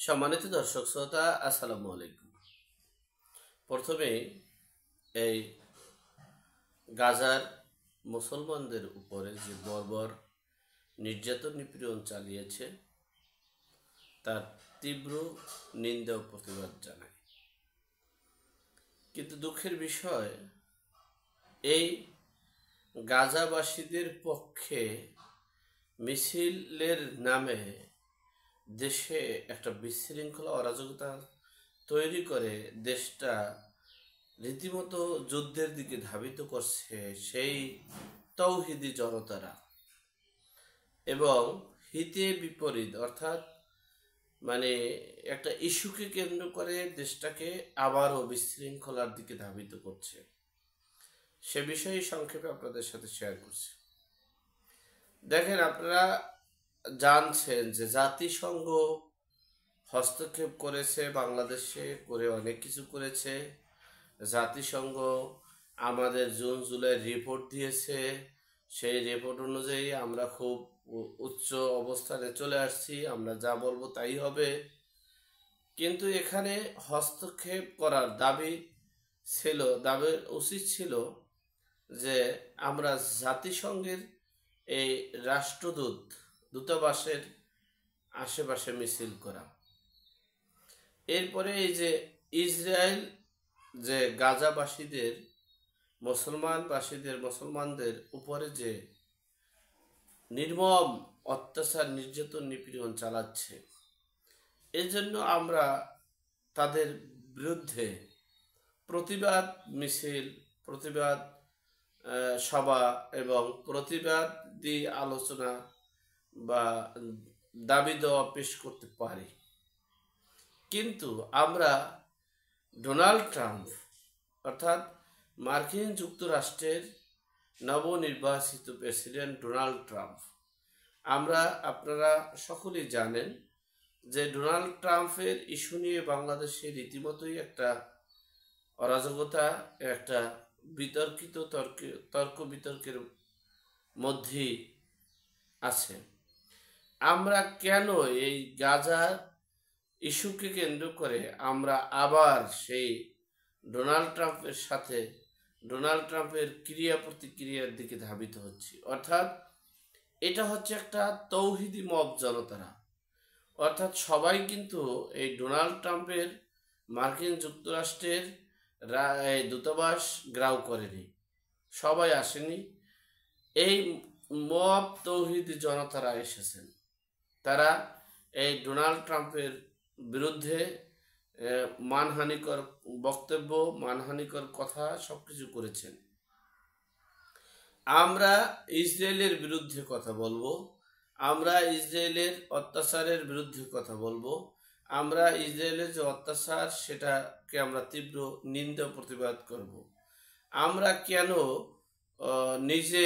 সম্মানিত দর্শক শ্রোতা, আসসালামু আলাইকুম। প্রথমে এই গাজার মুসলমানদের উপরে যে বর্বর নির্যাতন নিপীড়ন চালিয়েছে তার তীব্র নিন্দা ও প্রতিবাদ জানায়। কিন্তু দুঃখের বিষয়, এই গাজাবাসীদের পক্ষে মিছিলের নামে দেশে একটা বিশৃঙ্খলা অরাজকতা তৈরি করে দেশটা রীতিমতো যুদ্ধের দিকে ধাবিত করছে সেই তৌহিদি জনতারা, এবং হিতে বিপরীত অর্থাৎ একটা ইস্যুকে কেন্দ্র করে দেশটাকে আবারও বিশৃঙ্খলার দিকে ধাবিত করছে। সে বিষয়ে সংক্ষেপে আপনাদের সাথে শেয়ার করছি। দেখেন, আপনারা জানছেন যে জাতিসংঘ হস্তক্ষেপ করেছে, বাংলাদেশে করে অনেক কিছু করেছে। জাতিসংঘ আমাদের জুন জুলাই রিপোর্ট দিয়েছে, সেই রিপোর্ট অনুযায়ী আমরা খুব উচ্চ অবস্থানে চলে আসছি, আমরা যা বলবো তাই হবে। কিন্তু এখানে হস্তক্ষেপ করার দাবি উচিত ছিল যে আমরা জাতিসংঘের এই দূতাবাসের আশেপাশে মিছিল করা। এরপরে এই যে ইসরায়েল যে গাজাবাসীদের মুসলমানদের উপরে যে নির্মম অত্যাচার নির্যাতন নিপীড়ন চালাচ্ছে, এই জন্য আমরা তাদের বিরুদ্ধে প্রতিবাদ মিছিল, প্রতিবাদ সভা এবং প্রতিবাদী আলোচনা বা দাবি দেওয়া পেশ করতে পারি। কিন্তু আমরা ডোনাল্ড ট্রাম্প অর্থাৎ মার্কিন যুক্তরাষ্ট্রের নবনির্বাচিত প্রেসিডেন্ট ডোনাল্ড ট্রাম্প, আপনারা সকলেই জানেন যে ডোনাল্ড ট্রাম্পের ইস্যু নিয়ে বাংলাদেশে রীতিমতোই একটা অরাজকতা, একটা তর্ক বিতর্কের মধ্যেই আছে। আমরা কেন এই গাজা ইস্যুকে কেন্দ্র করে আমরা আবার সেই ডোনাল্ড ট্রাম্পের ক্রিয়া প্রতিক্রিয়ার দিকে ধাবিত হচ্ছি? অর্থাৎ এটা হচ্ছে একটা তৌহিদি মব জনতারা, অর্থাৎ সবাই কিন্তু এই ডোনাল্ড ট্রাম্পের মার্কিন যুক্তরাষ্ট্রের দূতাবাস গ্রাউ করেনি, সবাই আসেনি। এই মব তৌহিদি জনতারা এসেছেন, তারা এই ডোনাল্ড ট্রাম্পের বিরুদ্ধে মানহানিকর বক্তব্য, মানহানিকর কথা সবকিছু করেছেন। আমরা ইসরায়েলের বিরুদ্ধে কথা বলবো, আমরা ইসরায়েলের অত্যাচারের বিরুদ্ধে কথা বলবো, আমরা ইসরায়েলের যে অত্যাচার সেটাকে আমরা তীব্র নিন্দা প্রতিবাদ করব। আমরা কেন নিজে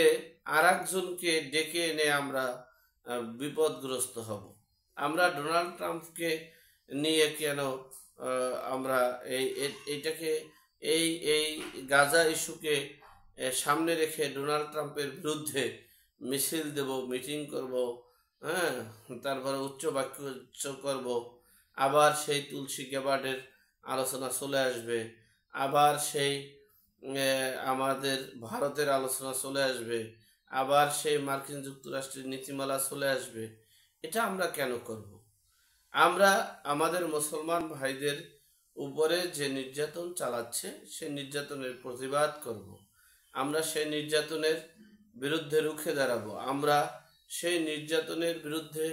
আরেকজনকে ডেকে এনে আমরা বিপদগ্রস্ত হব? আমরা ডোনাল্ড ট্রাম্পকে নিয়ে কেন আমরা এই গাজা ইস্যুকে সামনে রেখে ডোনাল্ড ট্রাম্পের বিরুদ্ধে মিছিল দেব, মিটিং করব, তারপরে উচ্চ বাক্য করব, আবার সেই তুলসী গ্যাবার্ডের আলোচনা চলে আসবে, আবার সেই আমাদের ভারতের আলোচনা চলে আসবে, আবার সেই মার্কিন যুক্তরাষ্ট্রের নীতিমালা চলে আসবে। এটা আমরা কেন করব? আমরা আমাদের মুসলমান ভাইদের উপরে যে নির্যাতন চালাচ্ছে সেই নির্যাতনের প্রতিবাদ করব, আমরা সেই নির্যাতনের বিরুদ্ধে রুখে দাঁড়াবো, আমরা সেই নির্যাতনের বিরুদ্ধে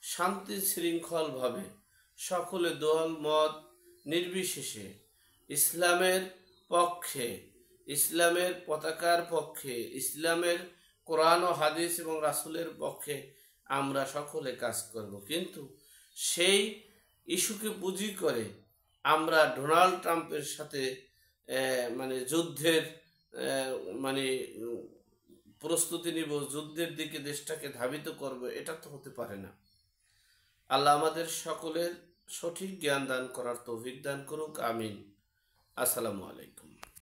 শান্তি শৃঙ্খলভাবে সকলে দল মত নির্বিশেষে ইসলামের পক্ষে, ইসলামের পতাকার পক্ষে, ইসলামের কোরআন ও হাদিস এবং রাসূলের পক্ষে আমরা সকলে কাজ করব। কিন্তু সেই ইস্যুকে পুঁজি করে আমরা ডোনাল্ড ট্রাম্পের সাথে যুদ্ধের প্রস্তুতি নিব, যুদ্ধের দিকে দেশটাকে ধাবিত করব, এটা তো হতে পারে না। আল্লাহ আমাদের সকলের সঠিক জ্ঞান দান করার তৌফিক দান করুক, আমিন। আসসালামু আলাইকুম।